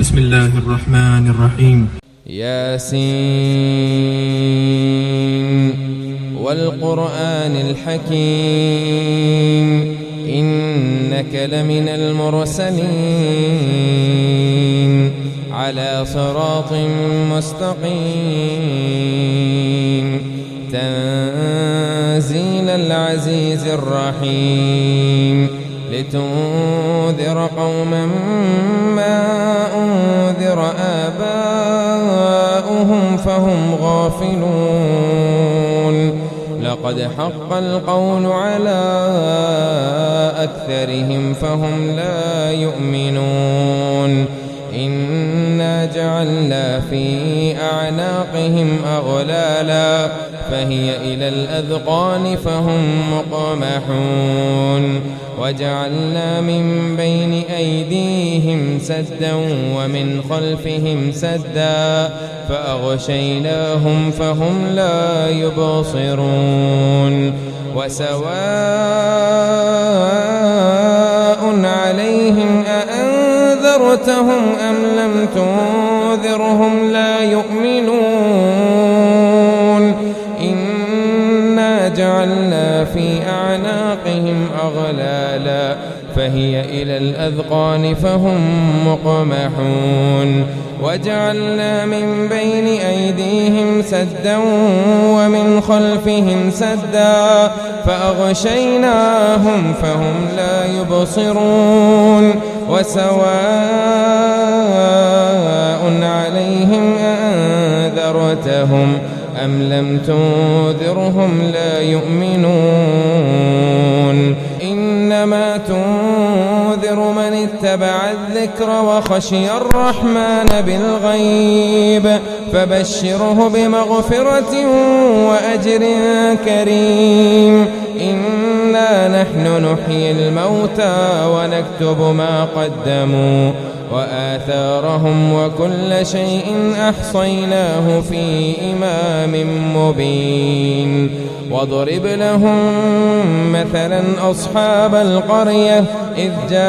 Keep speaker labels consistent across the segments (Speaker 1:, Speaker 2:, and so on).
Speaker 1: بسم الله الرحمن الرحيم.
Speaker 2: ياسين والقرآن الحكيم إنك لمن المرسلين على صراط مستقيم تنزيل العزيز الرحيم لتنذر قوما ما أنذر آباؤهم فهم غافلون لقد حق القول على أكثرهم فهم لا يؤمنون إنا جعلنا في أعناقهم أغلالا فهي إلى الأذقان فهم مقمحون وجعلنا من بين أيديهم سدا ومن خلفهم سدا فأغشيناهم فهم لا يبصرون وسواء عليهم أأنذرتهم أم لم تنذرهم لا يؤمنون إنا جعلنا في أعناقهم أغلالا فهي إلى الأذقان فهم مقمحون وجعلنا من بين أيديهم سدا ومن خلفهم سدا فأغشيناهم فهم لا يبصرون وسواء عليهم أأنذرتهم أم لم تنذرهم لا يؤمنون إنما تنذر من اتبع الذكر وخشي الرحمن بالغيب فبشره بمغفرة وأجر كريم إنا نحن نحيي الموتى ونكتب ما قدموا وآثارهم وكل شيء أحصيناه في إمام مبين واضرب لهم مثلا أصحاب القرية إذ جاءها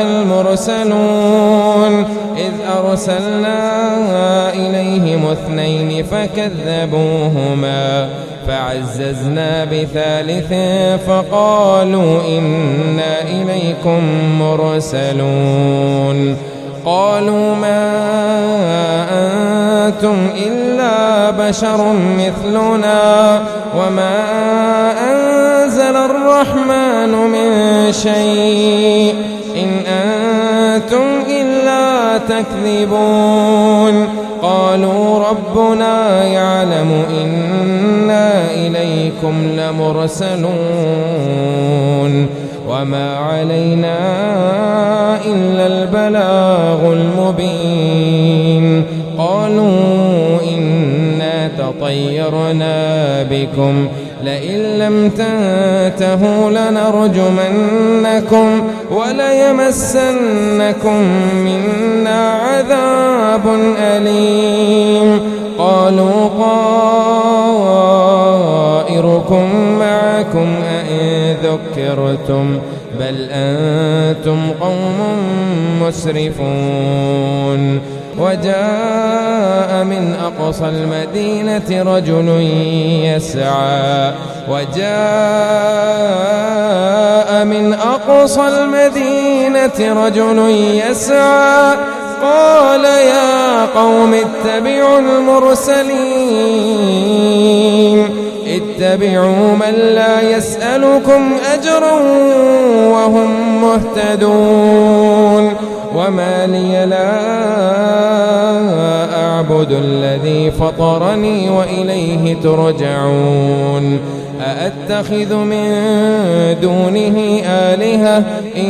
Speaker 2: المرسلون إذ أرسلنا إليهم اثنين فكذبوهما فعززنا بثالث فقالوا إنا إليكم مرسلون قالوا ما أنتم إلا بشر مثلنا وما أنزل الرحمن من شيء إن أنتم إلا تكذبون قالوا ربنا يعلم إنا إليكم لمرسلون وما علينا إلا البلاغ المبين قالوا إنا تطيرنا بكم لئن لم تنتهوا لنرجمنكم وليمسنكم منا عذاب أليم قالوا طائركم معكم أئن ذكرتم بل أنتم قوم مسرفون وجاء من أقصى المدينة رجل يسعى قال يا قوم اتبعوا المرسلين اتبعوا من لا يسألكم أجرا وهم مهتدون وما لي لا أعبد الذي فطرني وإليه ترجعون أأتخذ من دونه آلهة إن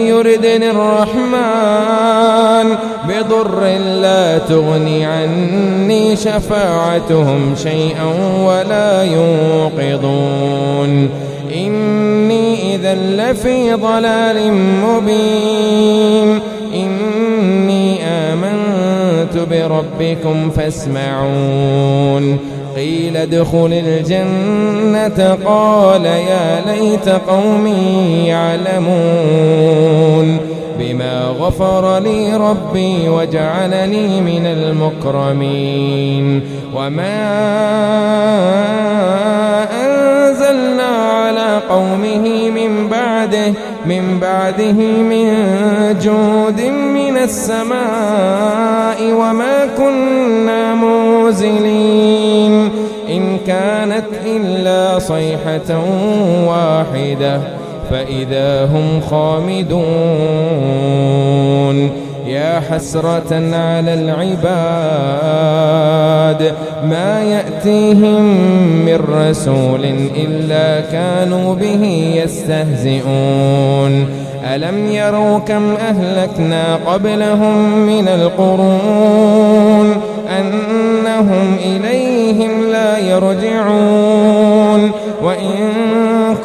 Speaker 2: يردني الرحمن بضر لا تغني عني شفاعتهم شيئا ولا ينقذون إني إذا لفي ضلال مبين إني آمنت بربكم فاسمعون قيل ادخل الجنة قال يا ليت قومي يعلمون بما غفر لي ربي وجعلني من المكرمين. وما أنزلنا على قومه من بعده من جود من السماء وما كنا منزلين إن كانت إلا صيحة واحدة فإذا هم خامدون. يا حسرة على العباد ما يأتيهم من رسول إلا كانوا به يستهزئون. ألم يروا كم أهلكنا قبلهم من القرون أنهم إليهم لا يرجعون وإن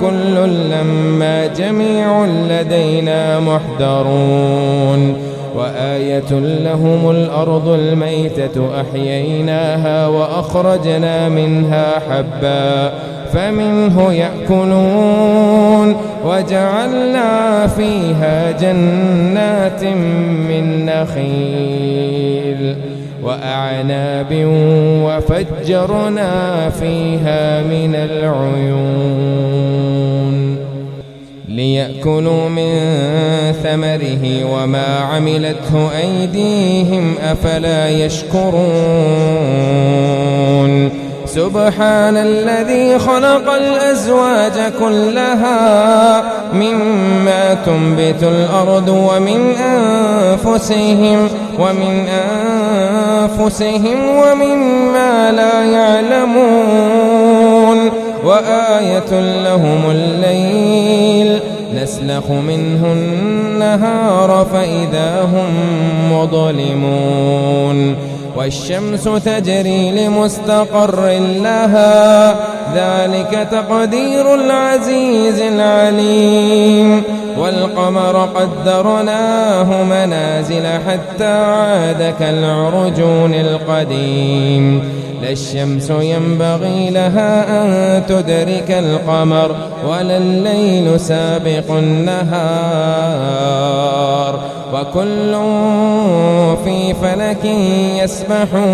Speaker 2: كل لما جميع لدينا محضرون. وآية لهم الأرض الميتة أحييناها وأخرجنا منها حبا فمنه يأكلون وجعلنا فيها جنات من نخيل وأعناب وفجرنا فيها من العيون ليأكلوا من ثمره وما عملته أيديهم أفلا يشكرون. سبحان الذي خلق الأزواج كلها مما تنبت الأرض ومن أنفسهم ومما لا يعلمون. وآية لهم الليل نسلخ منه النهار فإذا هم مظلمون. والشمس تجري لمستقر لها ذلك تقدير العزيز العليم. والقمر قدرناه منازل حتى عاد كالعرجون القديم. لا الشمس ينبغي لها أن تدرك القمر ولا الليل سابق النهار وكل في فلك يسبحون.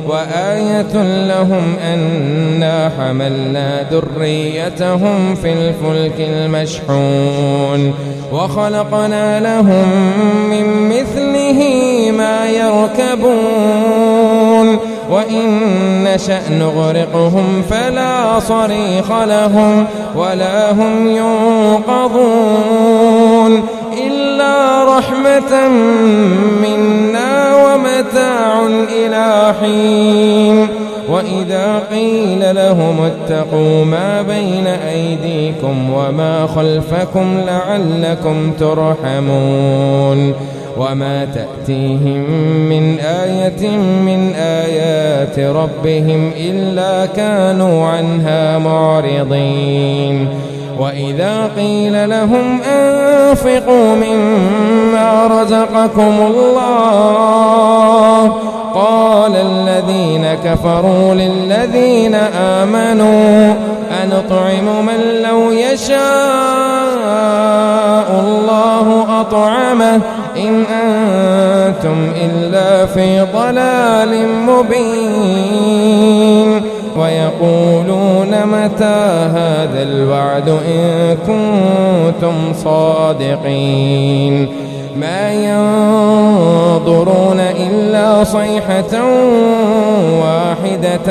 Speaker 2: وآية لهم أنا حملنا ذريتهم في الفلك المشحون وخلقنا لهم من مثله ما يركبون وإن نشأ نغرقهم فلا صريخ لهم ولا هم ينقذون إلا رحمة منا ومتاع إلى حين. وإذا قيل لهم اتقوا ما بين أيديكم وما خلفكم لعلكم ترحمون. وما تأتيهم من آية من آيات ربهم إلا كانوا عنها معرضين. وإذا قيل لهم أنفقوا مما رزقكم الله قال الذين كفروا للذين آمنوا أنطعم من لو يشاء الله أطعمه إن أنتم إلا في ضلال مبين. ويقولون متى هذا الوعد إن كنتم صادقين. ما ينظرون إلا صيحة واحدة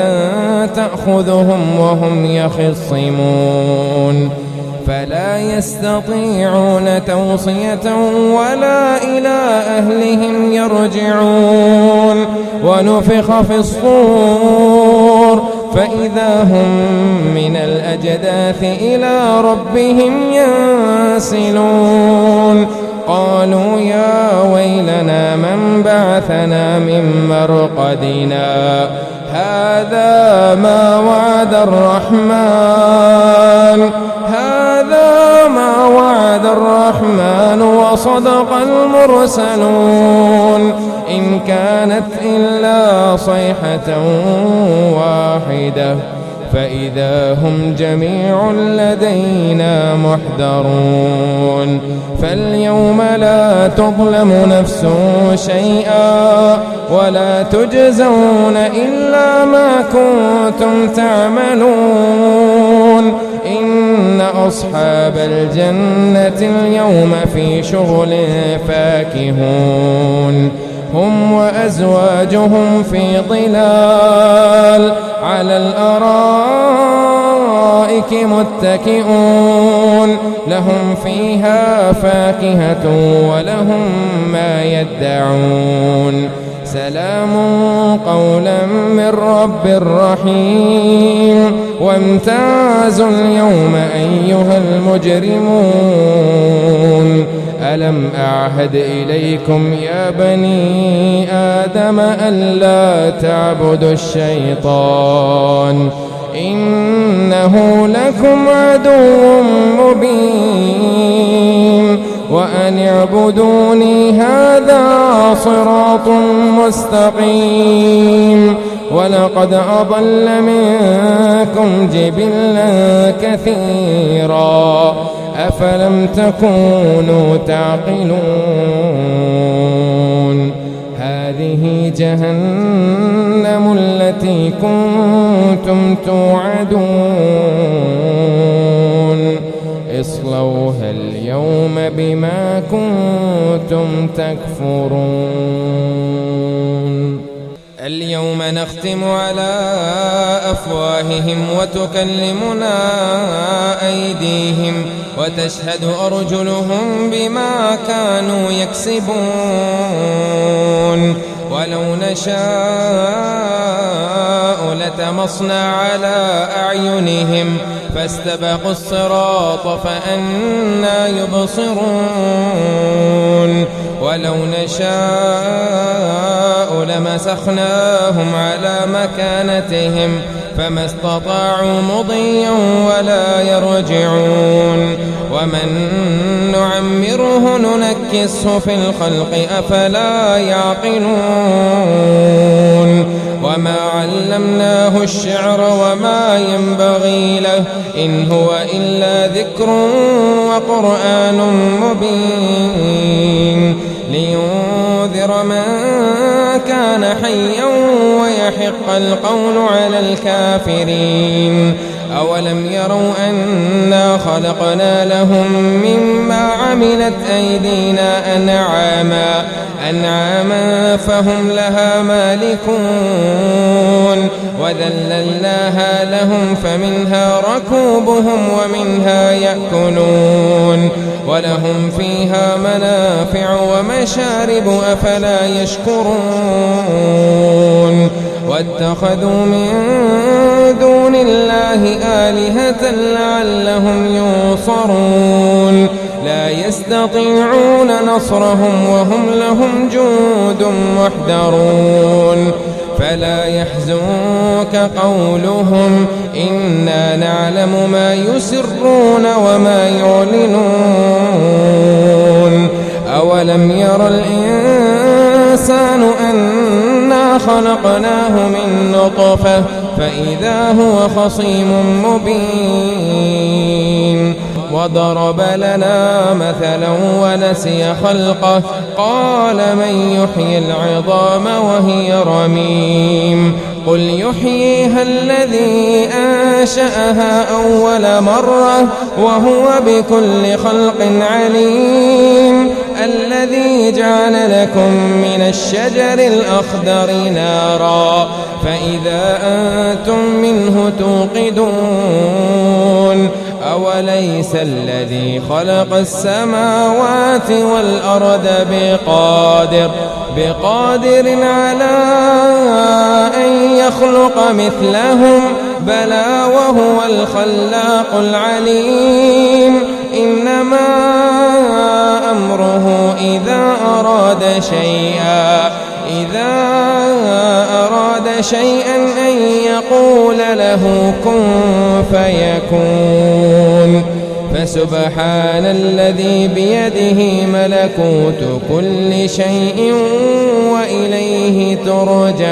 Speaker 2: تأخذهم وهم يخصمون فلا يستطيعون توصية ولا إلى أهلهم يرجعون. ونفخ في الصور فإذا هم من الأجداث إلى ربهم ينسلون. قالوا يا ويلنا من بعثنا من مرقدنا هذا ما وعد الرحمن وصدق المرسلون إن كانت إلا صيحة واحدة فإذا هم جميع لدينا محضرون فاليوم لا تظلم نفس شيئا ولا تجزون إلا ما كنتم تعملون إن أصحاب الجنة اليوم في شغل فاكهون هم وأزواجهم في ظلال على الأرائك متكئون لهم فيها فاكهة ولهم ما يدعون سلام قولا من رب رحيم وامتازوا اليوم أيها المجرمون ألم أعهد إليكم يا بني آدم ألا تعبدوا الشيطان إنه لكم عدو مبين وأن اعبدوني هذا صراط مستقيم ولقد أضل منكم جبلا كثيرا أفلم تكونوا تعقلون هذه جهنم التي كنتم توعدون اصلوها اليوم بما كنتم تكفرون اليوم نختم على أفواههم وتكلمنا أيديهم وتشهد أرجلهم بما كانوا يكسبون ولو نشاء لتمصنا على أعينهم فاستبقوا الصراط فأنى يبصرون ولو نشاء لمسخناهم على مكانتهم فما استطاعوا مضيا ولا يرجعون ومن نعمره ننكسه في الخلق أفلا يعقلون وما علمناه الشعر وما ينبغي له إن هو إلا ذكر وقرآن مبين لينذر من كان حيا ويحق القول على الكافرين أولم يروا أنا خلقنا لهم مما عملت أيدينا أنعاما فهم لها مالكون وذللناها لهم فمنها ركوبهم ومنها يأكلون ولهم فيها منافع ومشارب أفلا يشكرون واتخذوا من دون الله آلهة لعلهم ينصرون لا يستطيعون نصرهم وهم لهم جند محضرون فلا يحزنك قولهم إنا نعلم ما يسرون وما يعلنون أولم ير الإنسان أنا خلقناه من نطفة فإذا هو خصيم مبين وضرب لنا مثلا ونسي خلقه قال من يحيي العظام وهي رميم قل يحييها الذي أنشأها أول مرة وهو بكل خلق عليم الذي جعل لكم من الشجر الأخضر نارا فإذا أنتم منه توقدون أوليس الذي خلق السماوات والأرض بقادر على أن يخلق مثلهم بلى وهو الخلاق العليم إنما أمره إذا أراد شيئا أن يقول له كن فيكون فسبحان الذي بيده ملكوت كل شيء وإليه ترجعون